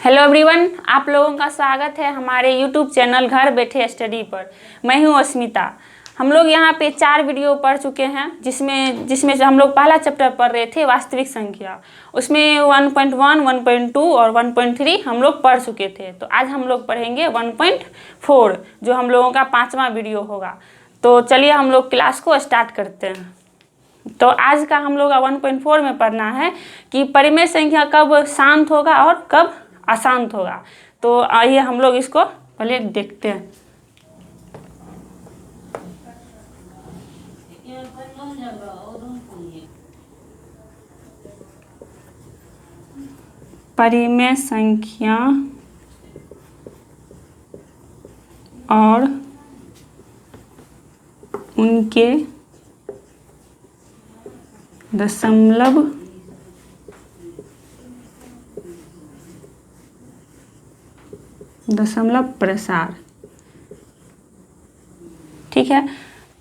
Hello everyone, आप लोगों का स्वागत है हमारे यूट्यूब चैनल घर बैठे स्टडी पर। मैं हूं अस्मिता। हम लोग यहां पे 4 वीडियो पढ़ चुके हैं, जिसमें से हम लोग पहला चैप्टर पढ़ रहे थे वास्तविक संख्या। उसमें 1.1, 1.2 और 1.3 हम लोग पढ़ चुके थे। तो आज हम लोग पढ़ेंगे 1.4, जो हम लोगों का 5वां वीडियो होगा। तो चलिए हम लोग क्लास को स्टार्ट करते हैं। तो आज का हम लोग 1.4 में पढ़ना है कि परिमेय संख्या कब शांत होगा और कब अशांत होगा। तो आइए हम लोग इसको पहले देखते हैं। परिमेय संख्या और उनके दशमलव प्रसार। ठीक है,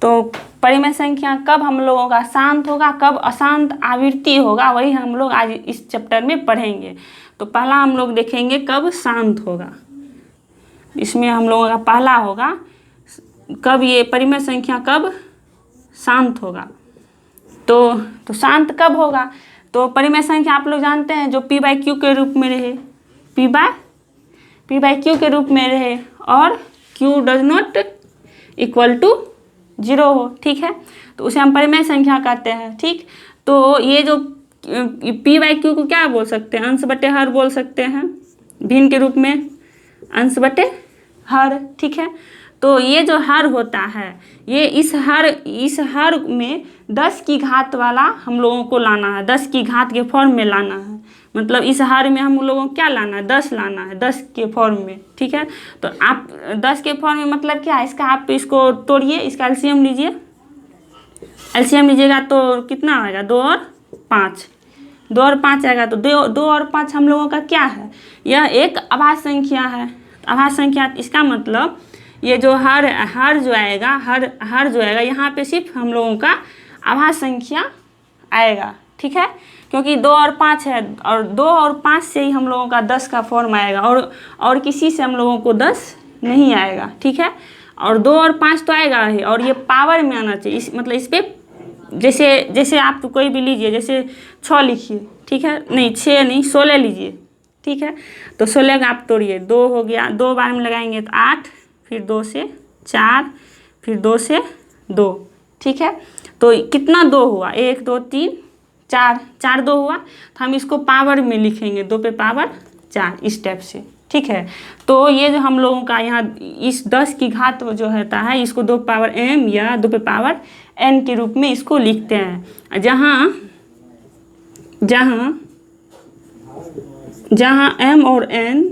तो परिमेय संख्या कब हम लोगों का शांत होगा, कब अशांत आवृत्ति होगा, वही हम लोग आज इस चैप्टर में पढ़ेंगे। तो पहला हम लोग देखेंगे कब शांत होगा। इसमें हम लोगों का पहला होगा कब ये परिमेय संख्या कब शांत होगा। तो शांत कब होगा। तो परिमेय संख्या आप लोग जानते हैं जो p/q के रूप में रहे, p/q के रूप में रहे और q does not equal to 0 हो। ठीक है, तो उसे हम परिमेय संख्या कहते हैं। ठीक, तो ये जो p/q को क्या बोल सकते हैं, अंश बटे हर बोल सकते हैं, भिन्न के रूप में अंश बटे हर। ठीक है, तो ये जो हर होता है, ये इस हर में 10 की घात वाला हम लोगों को लाना है, 10 की घात के फॉर्म में लाना है। मतलब इस हर में हम लोगों को क्या लाना है, 10 लाना है, 10 के फॉर्म में। ठीक है, तो आप 10 के फॉर्म में मतलब क्या है, इसका आप इसको तोड़िए, इसका एलसीएम लीजिए। एलसीएम लीजिएगा तो कितना आएगा, 2 और 5। 2 और 5 आएगा तो 2 और 5 हम लोगों का क्या है, यह एक अभाज्य संख्या है। अभाज्य संख्या, इसका मतलब ये जो हर जो आएगा, हर जो आएगा, यहाँ पे सिर्फ हम लोगों का अभाज्य संख्या आएगा। ठीक है, क्योंकि 2 और 5 है और 2 और 5 से ही हम लोगों का 10 का फॉर्म आएगा और किसी से हम लोगों को 10 नहीं आएगा। ठीक है, और 2 और 5 तो आएगा ही, और ये पावर में आना चाहिए। मतलब इस पर जैसे आप तो कोई भी लीजिए, जैसे 6 लिखिए। ठीक है, नहीं 6 नहीं 16 लीजिए। ठीक है, तो 16 का आप तोड़िए, 2 हो गया, 2 बार में लगाएंगे तो 8, फिर 2 से 4, फिर 2 से 2। ठीक है, तो कितना 2 हुआ, 1 2 3 4 2 हुआ, तो हम इसको पावर में लिखेंगे, 2 पे पावर 4 इस टाइप से। ठीक है, तो ये जो हम लोगों का यहाँ इस 10 की घात जो होता है, इसको 2 पावर m या 2 पे पावर n के रूप में इसको लिखते हैं। जहाँ m और n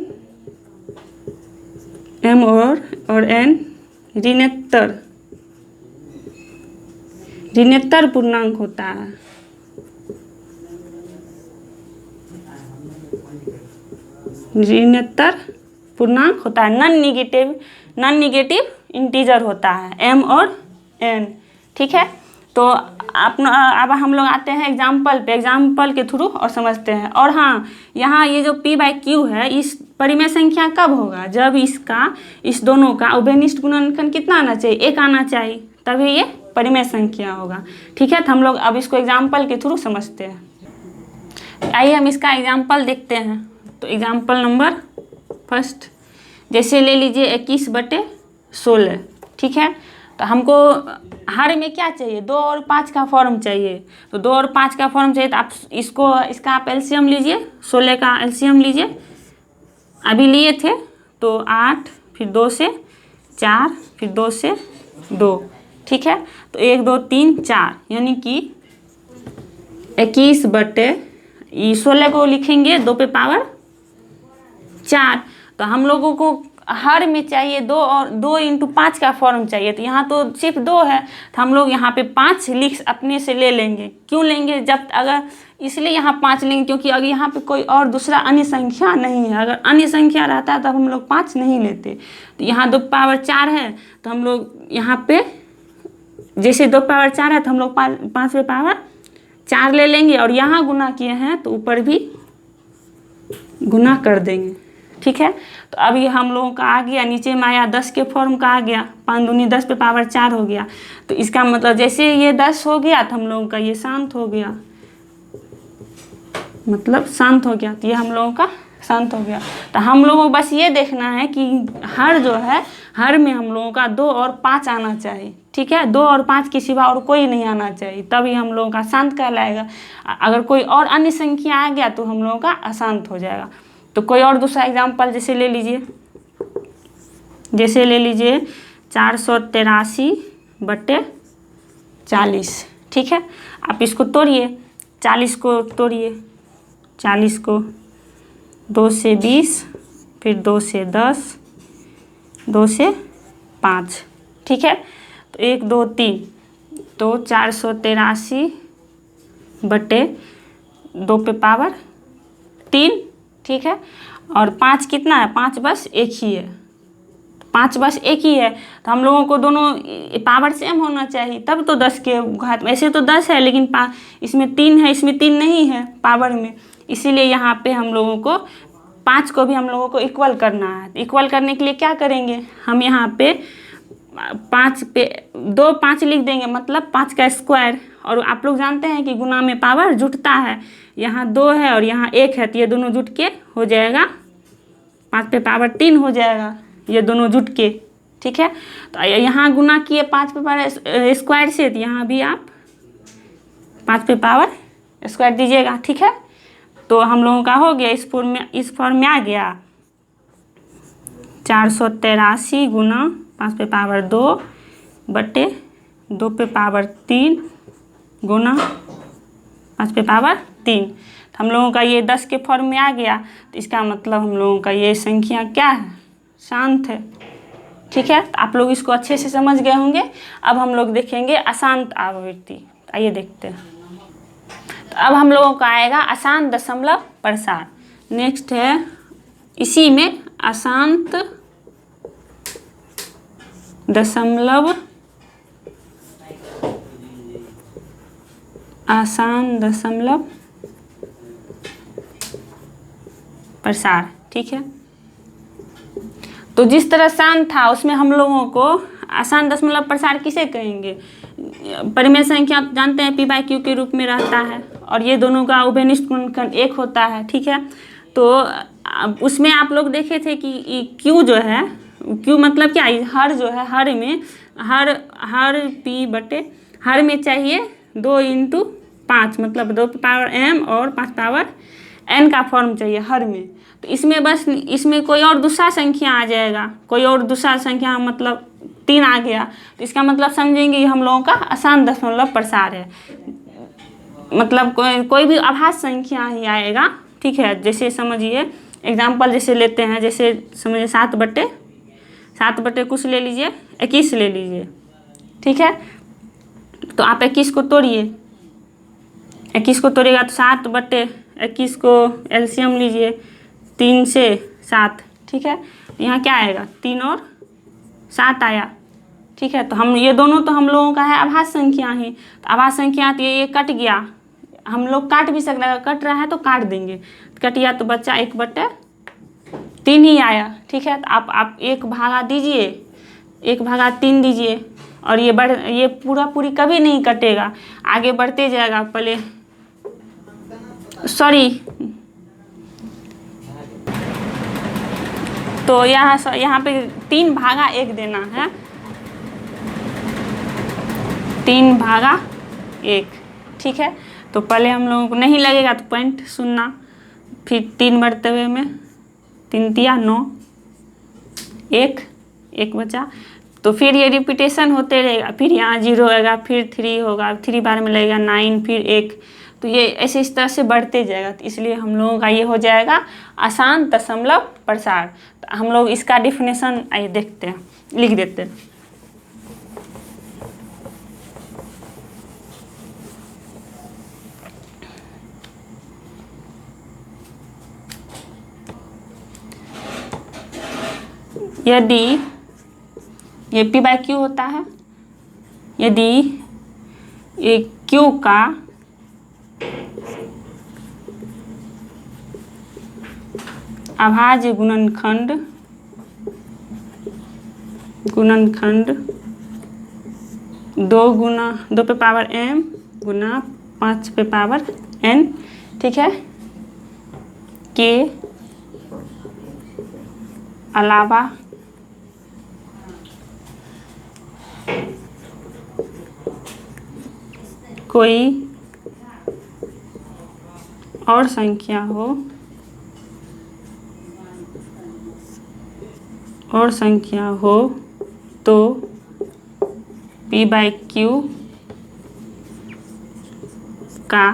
ऋणोत्तर पूर्णांक होता है। ऋणोत्तर पूर्णांक होता है, नॉन निगेटिव इंटीजर होता है m और n। ठीक है, तो अब हम लोग आते हैं एग्जाम्पल के थ्रू और समझते हैं। और हाँ, यहाँ ये जो p/q है, इस परिमेय संख्या कब होगा, जब इस दोनों का उभयनिष्ठ गुणनखंड कितना आना चाहिए, 1 आना चाहिए, तभी ये परिमेय संख्या होगा। ठीक है, तो हम लोग अब इसको एग्जाम्पल के थ्रू समझते हैं। आइए हम इसका एग्जाम्पल देखते हैं। तो एग्जाम्पल नंबर फर्स्ट, जैसे ले लीजिए 21/16। ठीक है, तो हमको हर में क्या चाहिए, 2 और 5 का फॉर्म चाहिए। तो 2 और 5 का फॉर्म चाहिए, तो आप इसका आप एलसीएम लीजिए, 16 का एलसीएम लीजिए। अभी लिए थे तो 8, फिर 2 से 4, फिर 2 से 2। ठीक है, तो 1 2 3 4, यानी कि 21/16 को लिखेंगे 2 पे पावर 4। तो हम लोगों को हर में चाहिए 2 और 2 × 5 का फॉर्म चाहिए। तो यहाँ तो सिर्फ 2 है, तो हम लोग यहाँ पे 5 लिख अपने से ले लेंगे। क्यों लेंगे, जब अगर इसलिए यहाँ 5 लेंगे क्योंकि अगर यहाँ पे कोई और दूसरा अन्य संख्या नहीं है। अगर अन्य संख्या रहता तब हम लोग 5 नहीं लेते। तो यहाँ 2 पावर 4 है, तो हम लोग यहाँ पे जैसे 2 पावर 4 है तो हम लोग 5 पे पावर 4 ले लेंगे और यहाँ गुना किए हैं तो ऊपर भी गुना कर देंगे। ठीक है। तो अब ये हम लोगों का आ गया, नीचे में आया 10 के फॉर्म का आ गया, 5 दूनी 10 पे पावर 4 हो गया। तो इसका मतलब जैसे ये 10 हो गया तो हम लोगों का ये शांत हो गया, मतलब शांत हो गया। तो ये हम लोगों का शांत हो गया। तो हम लोगों को बस ये देखना है कि हर जो है, हर में हम लोगों का 2 और 5 आना चाहिए, ठीक है। 2 और 5 के सिवा और कोई नहीं आना चाहिए, तभी हम लोगों का शांत कहलाएगा। अगर कोई और अन्य संख्या आ गया तो हम लोगों का अशांत हो जाएगा। तो कोई और दूसरा एग्जाम्पल जैसे ले लीजिए, जैसे ले लीजिए 483/40, ठीक है। आप इसको तोड़िए, 40 को तोड़िए, 40 को 2 से 20, फिर 2 से 10, 2 से 5, ठीक है। तो 1 2 3, तो 483/2 पे पावर 3, ठीक है। और 5 कितना है, 5 बस एक ही है, 5 बस एक ही है। तो हम लोगों को दोनों पावर सेम होना चाहिए, तब तो 10 के घात, वैसे तो 10 है लेकिन इसमें 3 है, इसमें 3 नहीं है पावर में, इसीलिए यहाँ पे हम लोगों को 5 को भी हम लोगों को इक्वल करना है। इक्वल करने के लिए क्या करेंगे, हम यहाँ पे 5 पे 2 5 लिख देंगे, मतलब 5 का स्क्वायर। और आप लोग जानते हैं कि गुना में पावर जुटता है, यहाँ 2 है और यहाँ 1 है, तो ये दोनों जुट के हो जाएगा 5 पे पावर 3 हो जाएगा, ये दोनों जुट के, ठीक है। तो यहाँ गुना किए 5 पे पावर स्क्वायर से, तो यहाँ भी आप 5 पे पावर स्क्वायर दीजिएगा, ठीक है। तो हम लोगों का हो गया, इस फॉर्म में आ गया 483 गुना 5 पे पावर 2/2 पे पावर 3 गुना 5 पे पावर 3। तो हम लोगों का ये 10 के फॉर्म में आ गया। तो इसका मतलब हम लोगों का ये संख्या क्या है, शांत है, ठीक है। तो आप लोग इसको अच्छे से समझ गए होंगे। अब हम लोग देखेंगे अशांत आवृत्ति, आइए देखते हैं। तो अब हम लोगों का आएगा अशांत दशमलव प्रसार। नेक्स्ट है इसी में अशांत दशमलव प्रसार, ठीक है। तो जिस तरह शांत था उसमें हम लोगों को अशांत दशमलव प्रसार किसे कहेंगे, परिमेय संख्या जानते हैं p/q के रूप में रहता है, और ये दोनों का उभयनिष्ठ गुणनखंड 1 होता है, ठीक है। तो उसमें आप लोग देखे थे कि q जो है, q मतलब क्या, हर जो है, हर में हर हर में चाहिए 2 × 5, मतलब 2 पावर m और 5 पावर n का फॉर्म चाहिए हर में। तो इसमें बस इसमें कोई और दूसरा संख्या आ जाएगा, कोई और दूसरा संख्या मतलब 3 आ गया, तो इसका मतलब समझेंगे ये हम लोगों का अशांत दशमलव प्रसार है। मतलब कोई भी अभाज्य संख्या ही आएगा, ठीक है। जैसे समझिए एग्जाम्पल जैसे लेते हैं, जैसे समझिए 7/7 कुछ ले लीजिए, 21 ले लीजिए, ठीक है। तो आप 21 को तोड़िए, 21 को तोड़िएगा तो 7/21 को एलसीएम लीजिए, 3 से 7, ठीक है। यहाँ क्या आएगा, 3 और 7 आया, ठीक है। तो हम ये दोनों तो हम लोगों का है अभाज्य संख्या ही। तो अभाज्य संख्या तो ये कट गया, हम लोग काट भी सकते हैं, कट रहा है तो काट देंगे, कट गया तो बच्चा 1/3 ही आया, ठीक है। तो आप 1 भागा दीजिए, 1/3 दीजिए, और ये पूरी कभी नहीं कटेगा, आगे बढ़ते जाएगा। पहले सॉरी, तो यहाँ पे 3/1 देना है, 3/1, ठीक है। तो पहले हम लोगों को नहीं लगेगा तो पॉइंट सुनना, फिर 3 बढ़ते हुए में 3 तिया 9, 1 बचा। तो फिर ये रिपीटेशन होते रहेगा, फिर यहाँ 0 आएगा, फिर 3 होगा, 3 बार में लगेगा 9, फिर 1, तो ये ऐसे इस तरह से बढ़ते जाएगा। तो इसलिए हम लोगों का ये हो जाएगा अशांत दशमलव प्रसार। तो हम लोग इसका डिफिनेशन आइए देखते हैं, लिख देते हैं। यदि ये p/q होता है, यदि ये q का अभाज्य गुणनखंड दो पे पावर m गुना 5 पे पावर n, ठीक है, के अलावा कोई और संख्या हो तो p/q का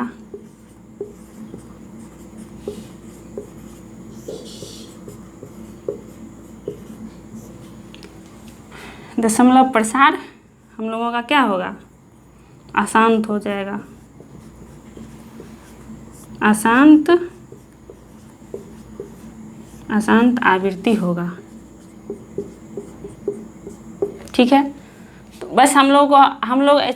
दशमलव प्रसार हम लोगों का क्या होगा, अशांत हो जाएगा, अशांत आवृत्ति होगा, ठीक है। तो बस हम लोग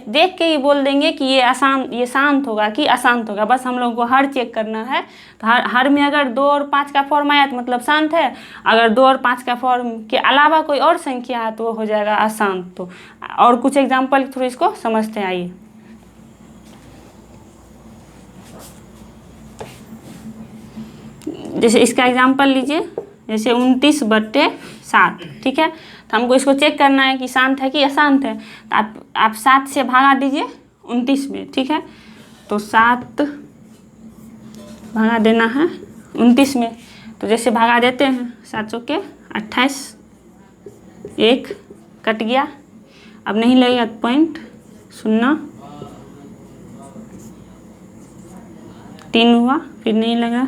देख के ही बोल देंगे कि ये शांत होगा कि अशांत होगा, बस हम लोग को हर चेक करना है। तो हर में अगर 2 और 5 का फॉर्म आया तो मतलब शांत है, अगर 2 और 5 का फॉर्म के अलावा कोई और संख्या है तो वो हो जाएगा अशांत। तो और कुछ एग्जाम्पल थ्रू इसको समझते हैं, आइए। जैसे इसका एग्जाम्पल लीजिए, जैसे 29/7, ठीक है। तो हमको इसको चेक करना है कि शांत है कि अशांत है। तो आप 7 से भागा दीजिए 29 में, ठीक है। तो 7 भागा देना है 29 में, तो जैसे भागा देते हैं 7 चौके 28, 1 कट गया, अब नहीं लगेगा पॉइंट 0, 3 हुआ, फिर नहीं लगा,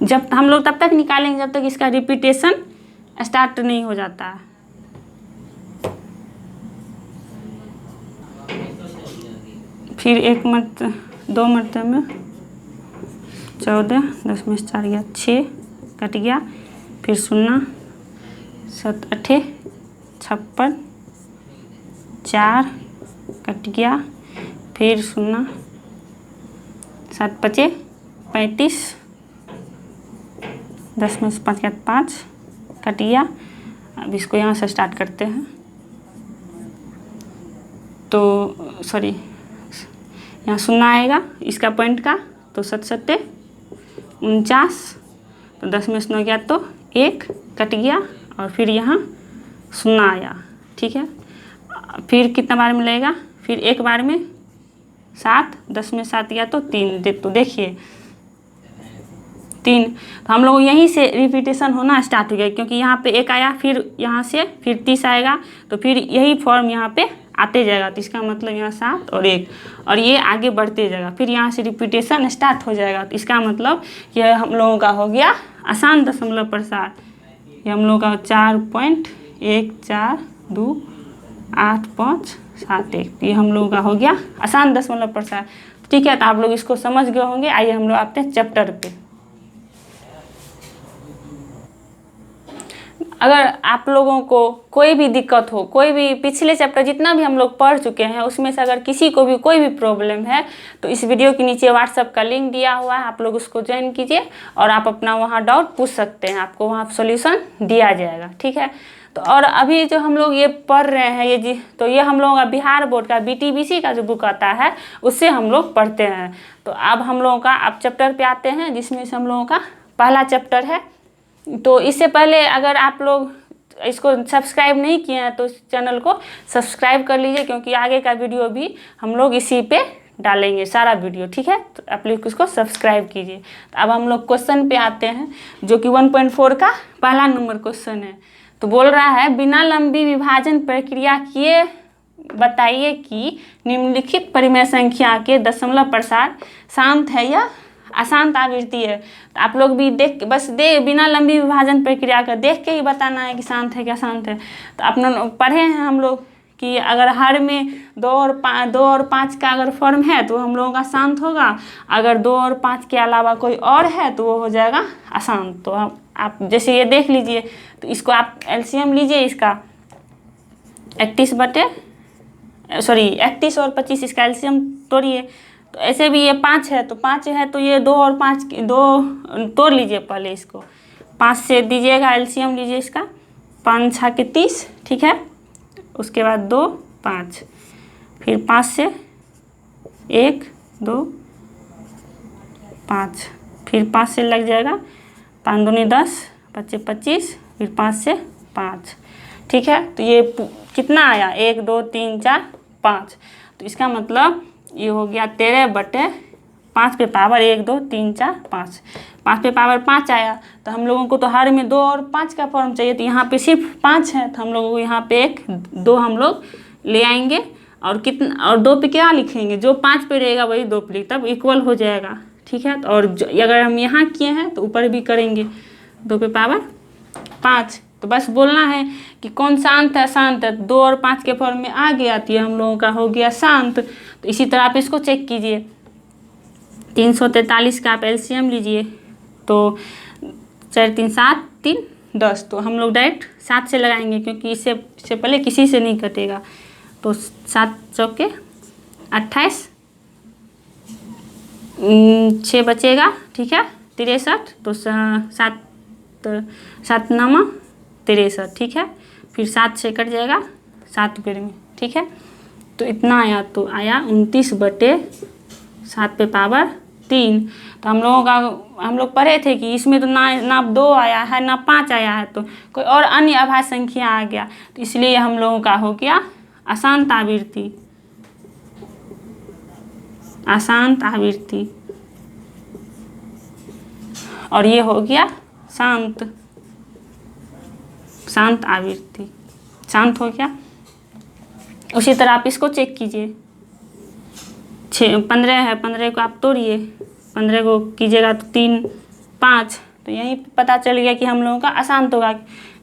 जब हम लोग तब तक निकालेंगे जब तक इसका रिपीटेशन स्टार्ट नहीं हो जाता है। फिर 2 मरतबे 14, 10 में 4 गया 6 कट गया, फिर 0, 7 8 56, 4 कट गया, फिर 0, 7 5 35, 10 में से 5 गया 5 कट गया। अब इसको यहाँ से स्टार्ट करते हैं, तो सॉरी यहाँ 0 आएगा इसका पॉइंट का, तो 7 7 49, तो 10 में से 9 गया तो 1 कट गया, और फिर यहाँ 0 आया, ठीक है। फिर कितना बार में लगेगा, फिर एक बार में 7, 10 में 7 गया तो 3, तो देखिए 3। तो हम लोग यहीं से रिपीटेशन होना स्टार्ट हो गया, क्योंकि यहाँ पे 1 आया, फिर यहाँ से फिर 30 आएगा, तो फिर यही फॉर्म यहाँ पे आते जाएगा। तो इसका मतलब यहाँ 7 और 1, और ये आगे बढ़ते जाएगा, फिर यहाँ से रिपीटेशन स्टार्ट हो जाएगा। तो इसका मतलब यह हम लोगों का हो गया आसान दशमलव प्रसार। ये हम लोगों का 4.142857 ये हम लोगों का हो गया आसान दशमलव प्रसार, ठीक है। तो आप लोग इसको समझ गए होंगे। आइए हम लोग आते हैं चैप्टर पे। अगर आप लोगों को कोई भी दिक्कत हो, कोई भी पिछले चैप्टर जितना भी हम लोग पढ़ चुके हैं उसमें से अगर किसी को भी कोई भी प्रॉब्लम है तो इस वीडियो के नीचे व्हाट्सएप का लिंक दिया हुआ है, आप लोग उसको ज्वाइन कीजिए और आप अपना वहाँ डाउट पूछ सकते हैं, आपको वहाँ सॉल्यूशन दिया जाएगा, ठीक है। तो और अभी जो हम लोग ये पढ़ रहे हैं तो ये हम लोगों का बिहार बोर्ड का BTBC का जो बुक आता है उससे हम लोग पढ़ते हैं। तो अब हम लोगों का अब चैप्टर पे आते हैं, जिसमें से हम लोगों का पहला चैप्टर है। तो इससे पहले अगर आप लोग इसको सब्सक्राइब नहीं किए हैं तो इस चैनल को सब्सक्राइब कर लीजिए, क्योंकि आगे का वीडियो भी हम लोग इसी पे डालेंगे सारा वीडियो, ठीक है। तो आप लोग इसको सब्सक्राइब कीजिए। तो अब हम लोग क्वेश्चन पे आते हैं, जो कि 1.4 का पहला नंबर क्वेश्चन है। तो बोल रहा है बिना लंबी विभाजन प्रक्रिया किए बताइए कि निम्नलिखित परिमेय संख्या के दशमलव प्रसार शांत है या अशांत आवृत्ति है। तो आप लोग भी बिना लंबी विभाजन प्रक्रिया का देख के ही बताना है कि शांत है क्या अशांत है। तो अपने पढ़े हैं हम लोग कि अगर हर में 2 और 5 का अगर फॉर्म है तो हम लोगों का शांत होगा, अगर 2 और 5 के अलावा कोई और है तो वो हो जाएगा अशांत। तो आप जैसे ये देख लीजिए, तो इसको आप LCM लीजिए, इसका 31 और 25 इसका LCM तोड़िए, तो ऐसे भी ये 5 है, तो 5 है तो ये 2 और 5 दो तोड़ लीजिए पहले इसको। 5 से दीजिएगा एलसीएम लीजिए इसका, 5 छः के 30, ठीक है। उसके बाद 2 5, फिर 5 से 1 2 5, फिर 5 से लग जाएगा 5 दूनी 10, 5 25, फिर 5 से 5, ठीक है। तो ये कितना आया 1 2 3 4 5, तो इसका मतलब ये हो गया 13/5 पे पावर 1 2 3 4 5, 5 पे पावर 5 आया। तो हम लोगों को तो हर में 2 और 5 का फॉर्म चाहिए, तो यहाँ पे सिर्फ 5 है, तो हम लोगों को यहाँ पे 1 2 हम लोग ले आएंगे, और कितना और 2 पे क्या लिखेंगे, जो 5 पे रहेगा वही 2 पे तब इक्वल हो जाएगा, ठीक है। तो और अगर हम यहाँ किए हैं तो ऊपर भी करेंगे 2 पे पावर 5। तो बस बोलना है कि कौन शांत है, शांत है, 2 और 5 के फॉर्म में आ गया तो ये हम लोगों का हो गया शांत। तो इसी तरह आप इसको चेक कीजिए, 343 का आप एलसीएम लीजिए, तो 4 3 7 3 10, तो हम लोग डायरेक्ट 7 से लगाएंगे क्योंकि इससे पहले किसी से नहीं कटेगा। तो 7 चौके 28, 6 बचेगा, ठीक है, 63, तो 7 9 63, ठीक है। फिर 7 से कट जाएगा 7 पेड़ में, ठीक है। तो इतना आया, तो आया 29/7 पे पावर 3। तो हम लोग पढ़े थे कि इसमें तो ना 2 आया है ना 5 आया है, तो कोई और अन्य अभाज्य संख्या आ गया, तो इसलिए हम लोगों का हो गया अशांत आवृत्ति, अशांत आवृत्ति, और ये हो गया शांत, शांत आवृत्ति, शांत हो गया। उसी तरह आप इसको चेक कीजिए, 15 है, 15 को आप तोड़िए, 15 को कीजिएगा तो 3 5, तो यहीं पता चल गया कि हम लोगों का अशांत होगा।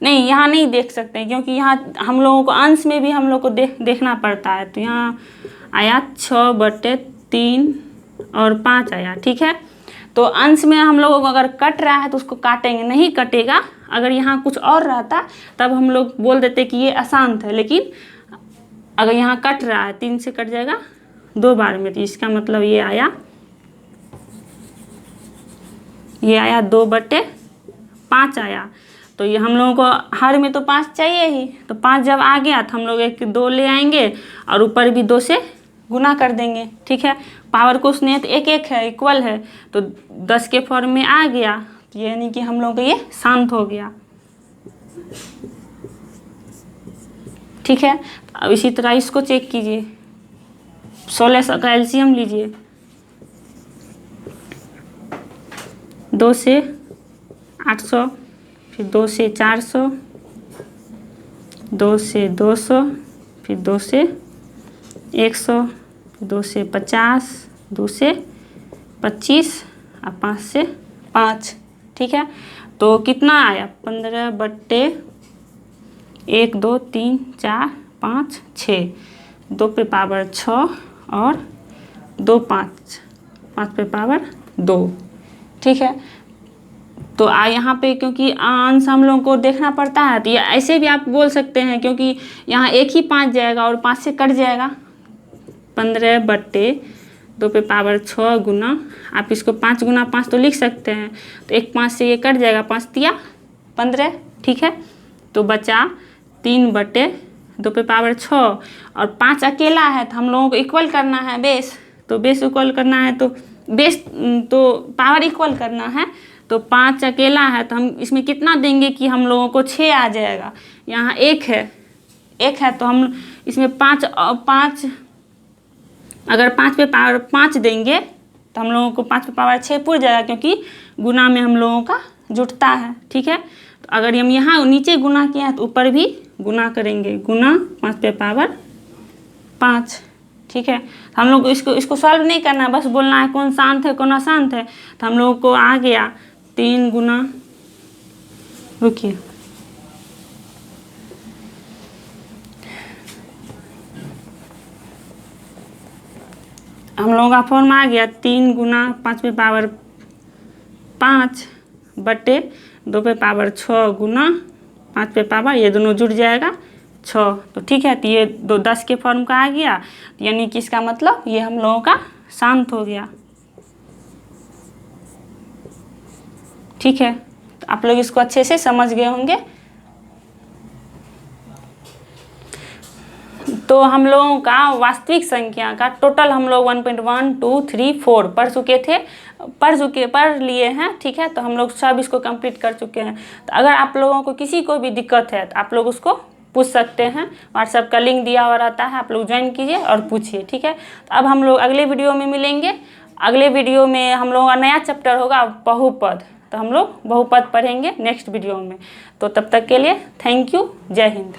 नहीं, यहाँ नहीं देख सकते क्योंकि यहाँ हम लोगों को अंश में भी हम लोग को देखना पड़ता है। तो यहाँ आया 6/3 और 5 आया, ठीक है। तो अंश में हम लोगों को अगर कट रहा है तो उसको काटेंगे, नहीं कटेगा। अगर यहाँ कुछ और रहता तब हम लोग बोल देते कि ये अशांत है, लेकिन अगर यहाँ कट रहा है 3 से कट जाएगा 2 बार में, तो इसका मतलब ये आया 2/5 आया। तो ये हम लोगों को हर में तो 5 चाहिए ही, तो 5 जब आ गया तो हम लोग 1 2 ले आएंगे और ऊपर भी 2 से गुना कर देंगे, ठीक है। पावर को उसने तो 1 1 है, इक्वल है, तो 10 के फॉर्म में आ गया, तो यानी कि हम लोग का ये शांत हो गया, ठीक है। अब इसी तरह इसको चेक कीजिए, 1600 का एलसीएम लीजिए, 2 से 800, फिर 2 से 400, 2 से 200, फिर 2 से 100, 2 से 50, 2 से 25 और 5 से 5, ठीक है। तो कितना आया 15/1 2 3 4 5 6, 2 पे पावर 6 और 2 5 पे पावर 2, ठीक है। तो यहाँ पे क्योंकि अंश हम लोगों को देखना पड़ता है, तो ये ऐसे भी आप बोल सकते हैं क्योंकि यहाँ एक ही 5 जाएगा और 5 से कट जाएगा, 15/2 पे पावर 6 गुना, आप इसको 5 गुना 5 तो लिख सकते हैं, तो 1 5 से ये कट जाएगा, 5 तिया 15, ठीक है। तो बचा 3/2 पे पावर 6, और 5 अकेला है तो हम लोगों को इक्वल करना है बेस, तो बेस इक्वल करना है, तो बेस तो पावर इक्वल करना है, तो 5 अकेला है तो हम इसमें कितना देंगे कि हम लोगों को 6 आ जाएगा। यहाँ 1 है तो हम इसमें 5 अगर 5 पे पावर 5 देंगे तो हम लोगों को 5 पे पावर 6 पूर जाएगा, क्योंकि गुना में हम लोगों का जुटता है, ठीक है। तो अगर हम यहाँ नीचे गुना किया है तो ऊपर भी गुना करेंगे, गुना 5 पे पावर 5, ठीक है। हम लोग इसको सॉल्व नहीं करना है, बस बोलना है कौन शांत है कौन अशांत है। तो हम लोगों को आ गया 3 गुना, रुकिए, हम लोगों का फॉर्म आ गया 3 गुना 5 पे पावर 5 बटे 2 पे पावर 6 गुना 5 पे पावर, ये दोनों जुड़ जाएगा 6, तो ठीक है। तो ये 10 के फॉर्म का आ गया, यानी कि इसका मतलब ये हम लोगों का शांत हो गया। ठीक है, तो आप लोग इसको अच्छे से समझ गए होंगे। तो हम लोगों का वास्तविक संख्या का टोटल हम लोग 1.1 2 3 4 पढ़ लिए हैं। ठीक है, तो हम लोग सब इसको कंप्लीट कर चुके हैं। तो अगर आप लोगों को किसी को भी दिक्कत है तो आप लोग उसको पूछ सकते हैं। व्हाट्सएप का लिंक दिया हुआ रहता है, आप लोग ज्वाइन कीजिए और पूछिए। ठीक है, तो अब हम लोग अगले वीडियो में मिलेंगे। अगले वीडियो में हम लोगों का नया चैप्टर होगा बहुपद, तो हम लोग बहुपद पढ़ेंगे नेक्स्ट वीडियो में। तो तब तक के लिए थैंक यू, जय हिंद।